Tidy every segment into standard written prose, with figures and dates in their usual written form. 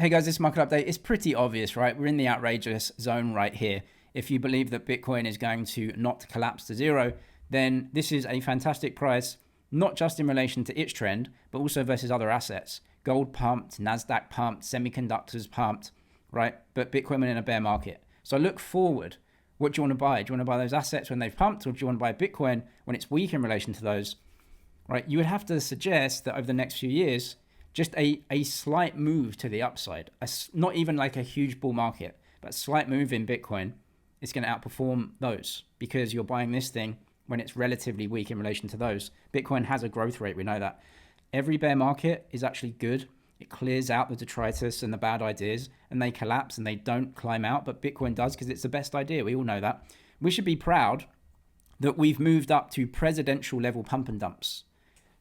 Hey guys, this market update is pretty obvious, right? We're in the outrageous zone right here. If you believe that Bitcoin is going to not collapse to zero, then this is a fantastic price, not just in relation to its trend, but also versus other assets. Gold pumped, NASDAQ pumped, semiconductors pumped, right? But Bitcoin went in a bear market. So look forward. What do you want to buy? Do you want to buy those assets when they've pumped, or do you want to buy Bitcoin when it's weak in relation to those, right? You would have to suggest that over the next few years, just a slight move to the upside, not even like a huge bull market, but a slight move in Bitcoin is going to outperform those because you're buying this thing when it's relatively weak in relation to those. Bitcoin has a growth rate, we know that. Every bear market is actually good. It clears out the detritus and the bad ideas, and they collapse and they don't climb out, but Bitcoin does because it's the best idea. We all know that. We should be proud that we've moved up to presidential level pump and dumps,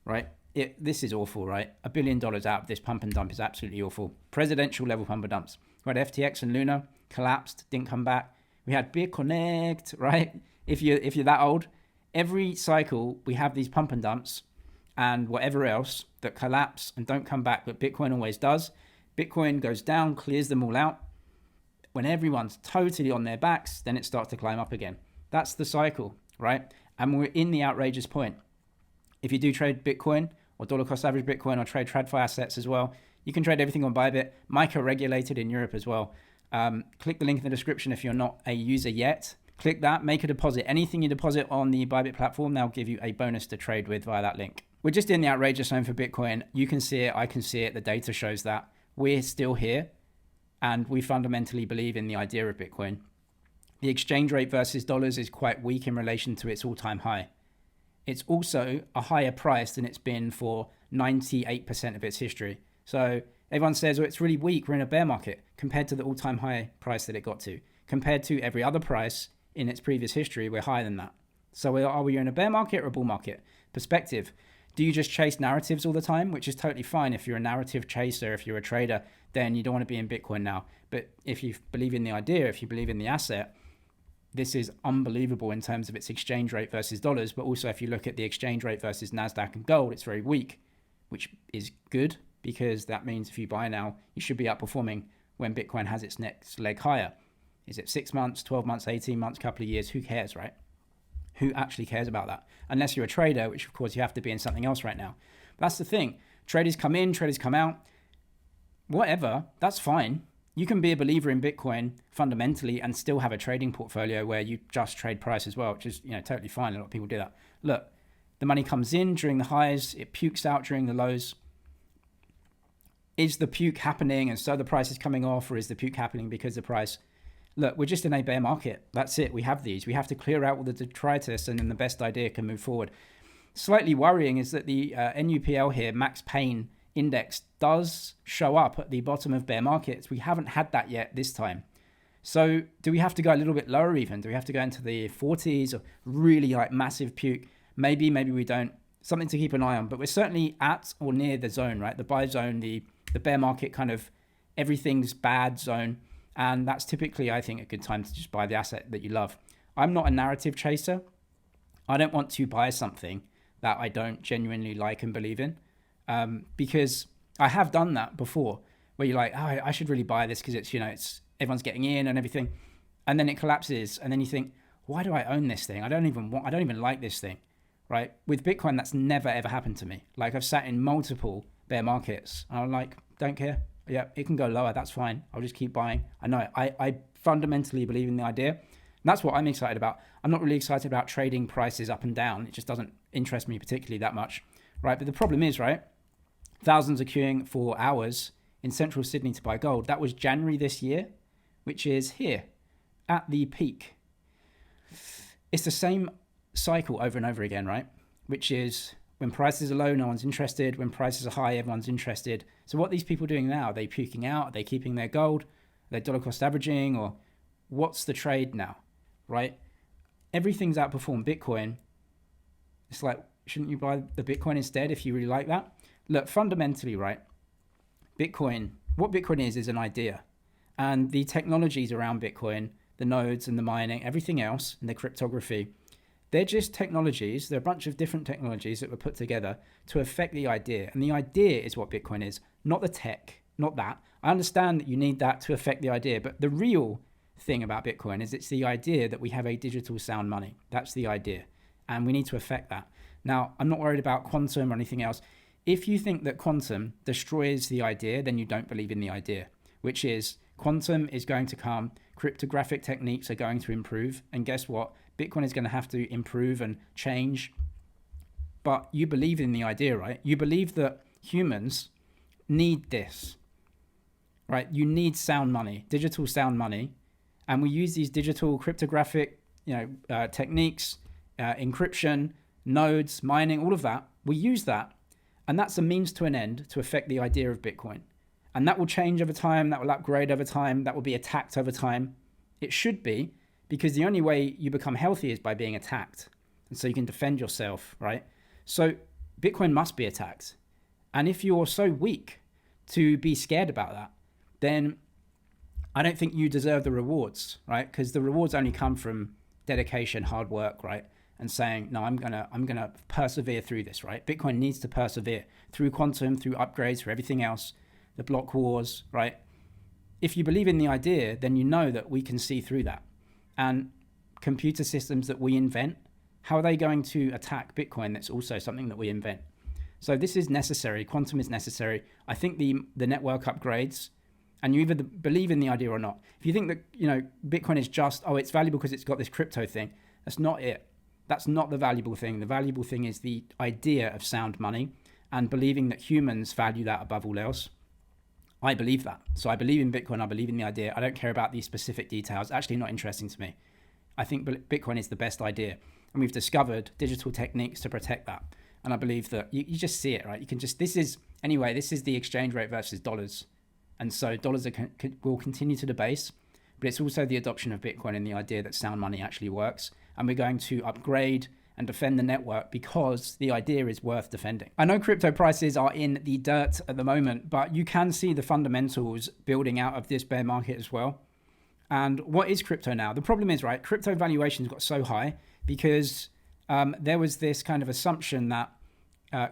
right? This is awful, right? $1 billion out of this pump and dump is absolutely awful. Presidential level pump and dumps. We had FTX and Luna collapsed, didn't come back. We had BitConnect, right? If you're that old, every cycle we have these pump and dumps and whatever else that collapse and don't come back, but Bitcoin always does. Bitcoin goes down, clears them all out. When everyone's totally on their backs, then it starts to climb up again. That's the cycle, right? And we're in the outrageous point. If you do trade Bitcoin or dollar cost average Bitcoin or trade TradFi assets as well, you can trade everything on Bybit. MiCA regulated in Europe as well. Click the link in the description if you're not a user yet. Click that, make a deposit. Anything you deposit on the Bybit platform, they'll give you a bonus to trade with via that link. We're just in the outrageous zone for Bitcoin. You can see it, I can see it. The data shows that. We're still here and we fundamentally believe in the idea of Bitcoin. The exchange rate versus dollars is quite weak in relation to its all-time high. It's also a higher price than it's been for 98% of its history. So everyone says, oh, it's really weak. We're in a bear market compared to the all-time high price that it got to. Compared to every other price in its previous history, we're higher than that. So are we in a bear market or a bull market? Perspective. Do you just chase narratives all the time? Which is totally fine. If you're a narrative chaser, if you're a trader, then you don't want to be in Bitcoin now. But if you believe in the idea, if you believe in the asset, this is unbelievable in terms of its exchange rate versus dollars. But also if you look at the exchange rate versus NASDAQ and gold, it's very weak, which is good because that means if you buy now, you should be outperforming when Bitcoin has its next leg higher. Is it 6 months, 12 months, 18 months, couple of years? Who cares, right? Who actually cares about that? Unless you're a trader, which of course you have to be in something else right now. But that's the thing. Traders come in, traders come out. Whatever, that's fine. You can be a believer in Bitcoin fundamentally and still have a trading portfolio where you just trade price as well, which is totally fine. A lot of people do that. Look, the money comes in during the highs, it pukes out during the lows. Is the puke happening and so the price is coming off, or is the puke happening because the price? Look, we're just in a bear market. That's it. We have these. We have to clear out all the detritus and then the best idea can move forward. Slightly worrying is that the NUPL here, Max Payne index, does show up at the bottom of bear markets. We haven't had that yet this time. So do we have to go a little bit lower even? Do we have to go into the 40s or really like massive puke? Maybe we don't. Something to keep an eye on. But we're certainly at or near the zone, right? The buy zone, the bear market kind of everything's bad zone. And that's typically, I think, a good time to just buy the asset that you love. I'm not a narrative chaser. I don't want to buy something that I don't genuinely like and believe in. Because I have done that before where you're like, oh, I should really buy this because it's everyone's getting in and everything. And then it collapses. And then you think, why do I own this thing? I don't even like this thing, right? With Bitcoin, that's never, ever happened to me. Like I've sat in multiple bear markets and I'm like, don't care. Yeah, it can go lower. That's fine. I'll just keep buying. I know I fundamentally believe in the idea. And that's what I'm excited about. I'm not really excited about trading prices up and down. It just doesn't interest me particularly that much, right? But the problem is, right? Thousands are queuing for hours in central Sydney to buy gold. That was January this year, which is here at the peak. It's the same cycle over and over again, right? Which is when prices are low, no one's interested. When prices are high, everyone's interested. So what are these people doing now? Are they puking out? Are they keeping their gold? Are they dollar cost averaging? Or what's the trade now, right? Everything's outperformed Bitcoin. It's like, shouldn't you buy the Bitcoin instead if you really like that? Look, fundamentally, right, what Bitcoin is an idea. And the technologies around Bitcoin, the nodes and the mining, everything else, and the cryptography, they're just technologies. They're a bunch of different technologies that were put together to affect the idea. And the idea is what Bitcoin is, not the tech. not that. I understand that you need that to affect the idea, but the real thing about Bitcoin is it's the idea that we have a digital sound money. That's the idea, and we need to affect that. Now, I'm not worried about quantum or anything else. If you think that quantum destroys the idea, then you don't believe in the idea, which is quantum is going to come, cryptographic techniques are going to improve, and guess what? Bitcoin is going to have to improve and change. But you believe in the idea, right? You believe that humans need this, right? You need sound money, digital sound money, and we use these digital cryptographic, techniques, encryption, nodes, mining, all of that. We use that, and that's a means to an end to affect the idea of Bitcoin. And that will change over time, that will upgrade over time, that will be attacked over time. It should be, because the only way you become healthy is by being attacked. And so you can defend yourself, right? So Bitcoin must be attacked. And if you're so weak to be scared about that, then I don't think you deserve the rewards, right? Because the rewards only come from dedication, hard work, right? And saying, no, I'm gonna persevere through this, right? Bitcoin needs to persevere through quantum, through upgrades, through everything else, the block wars, right? If you believe in the idea, then you know that we can see through that. And computer systems that we invent, how are they going to attack Bitcoin? That's also something that we invent. So this is necessary. Quantum is necessary. I think the network upgrades, and you either believe in the idea or not. If you think that Bitcoin is just, it's valuable because it's got this crypto thing, that's not it. That's not the valuable thing. The valuable thing is the idea of sound money and believing that humans value that above all else. I believe that. So I believe in Bitcoin. I believe in the idea. I don't care about these specific details. Actually, not interesting to me. I think Bitcoin is the best idea. And we've discovered digital techniques to protect that. And I believe that you just see it, right? This is the exchange rate versus dollars. And so dollars will continue to debase, but it's also the adoption of Bitcoin and the idea that sound money actually works. And we're going to upgrade and defend the network because the idea is worth defending. I know crypto prices are in the dirt at the moment, but you can see the fundamentals building out of this bear market as well. And what is crypto now? The problem is, right, crypto valuations got so high because there was this kind of assumption that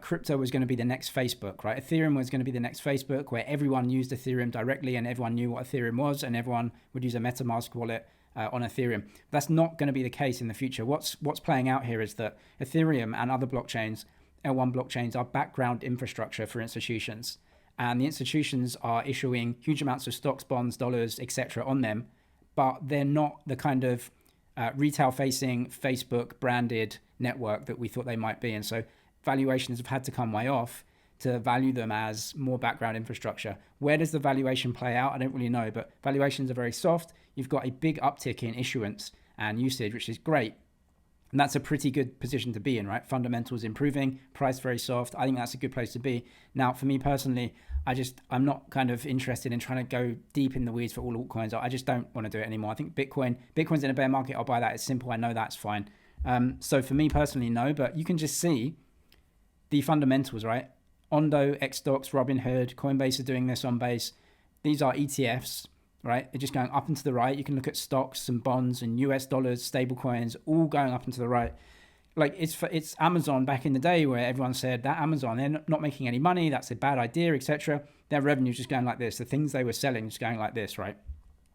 crypto was going to be the next Facebook, right? Ethereum was going to be the next Facebook, where everyone used Ethereum directly and everyone knew what Ethereum was and everyone would use a MetaMask wallet on Ethereum. That's not going to be the case in the future. What's playing out here is that Ethereum and other blockchains, L1 blockchains, are background infrastructure for institutions. And the institutions are issuing huge amounts of stocks, bonds, dollars, etc. on them, but they're not the kind of retail-facing, Facebook-branded network that we thought they might be. And so valuations have had to come way off to value them as more background infrastructure. Where does the valuation play out? I don't really know, but valuations are very soft. You've got a big uptick in issuance and usage, which is great. And that's a pretty good position to be in, right? Fundamentals improving, price very soft. I think that's a good place to be. Now, for me personally, I'm not kind of interested in trying to go deep in the weeds for all altcoins. I just don't want to do it anymore. I think Bitcoin's in a bear market. I'll buy that. It's simple. I know that's fine. So for me personally, no, but you can just see the fundamentals, right? Ondo, Xstocks, Robinhood, Coinbase are doing this on Base. These are ETFs, right? They're just going up and to the right. You can look at stocks and bonds and US dollars, stable coins, all going up and to the right. Like it's Amazon back in the day where everyone said that Amazon, they're not making any money. That's a bad idea, etc. Their revenue just going like this. The things they were selling just going like this, right?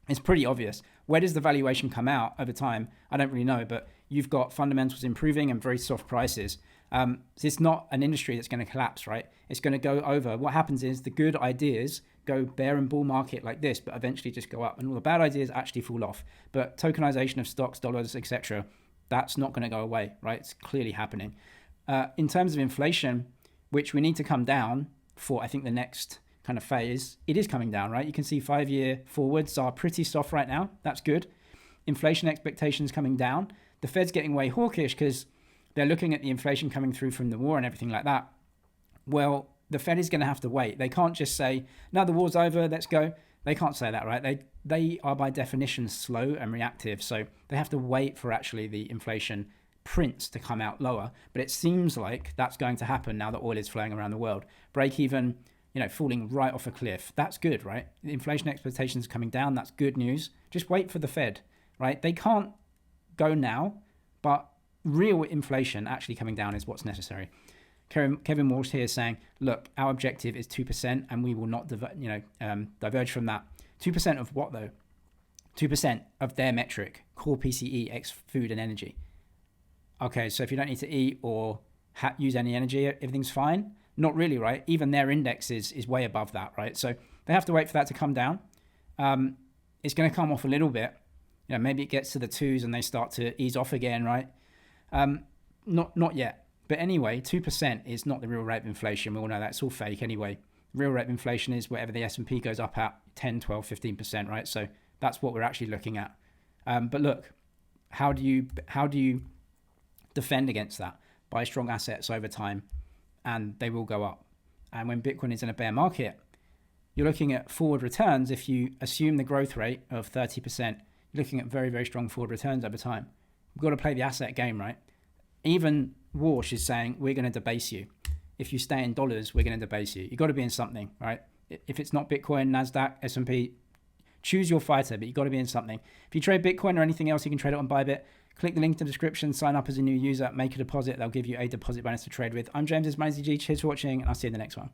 It's pretty obvious. Where does the valuation come out over time? I don't really know, but you've got fundamentals improving and very soft prices. It's not an industry that's going to collapse, right? It's going to go over. What happens is the good ideas go bear and bull market like this, but eventually just go up, and all the bad ideas actually fall off. But tokenization of stocks, dollars, etc., that's not going to go away, right? It's clearly happening. In terms of inflation, which we need to come down for, I think, the next kind of phase, it is coming down, right? You can see 5-year forwards are pretty soft right now. That's good. Inflation expectations coming down. The Fed's getting way hawkish because they're looking at the inflation coming through from the war and everything like that. Well, the Fed is going to have to wait. They can't just say, no, the war's over, let's go. They can't say that, right? They are by definition slow and reactive. So they have to wait for actually the inflation prints to come out lower. But it seems like that's going to happen now that oil is flowing around the world. Break even, falling right off a cliff. That's good, right? The inflation expectations coming down. That's good news. Just wait for the Fed, right? They can't go now, but real inflation actually coming down is what's necessary. Kevin Walsh here saying, look, our objective is 2% and we will not diverge from that. 2% of what though? 2% of their metric, core PCE x food and energy. Okay, so if you don't need to eat or use any energy, everything's fine. Not really, right? Even their index is way above that, right? So they have to wait for that to come down. It's going to come off a little bit. Maybe it gets to the 2s and they start to ease off again, right? Not yet. But anyway, 2% is not the real rate of inflation. We all know that's all fake anyway. Real rate of inflation is whatever the S&P goes up at 10, 12, 15%, right? So that's what we're actually looking at. But look, how do you defend against that? Buy strong assets over time and they will go up. And when Bitcoin is in a bear market, you're looking at forward returns. If you assume the growth rate of 30%, you're looking at very, very strong forward returns over time. We've got to play the asset game, right? Even Walsh is saying, we're going to debase you. If you stay in dollars, we're going to debase you. You've got to be in something, right? If it's not Bitcoin, NASDAQ, S&P, choose your fighter, but you've got to be in something. If you trade Bitcoin or anything else, you can trade it on Bybit. Click the link in the description, sign up as a new user, make a deposit. They'll give you a deposit bonus to trade with. I'm James, this is ManagerG. Cheers for watching, and I'll see you in the next one.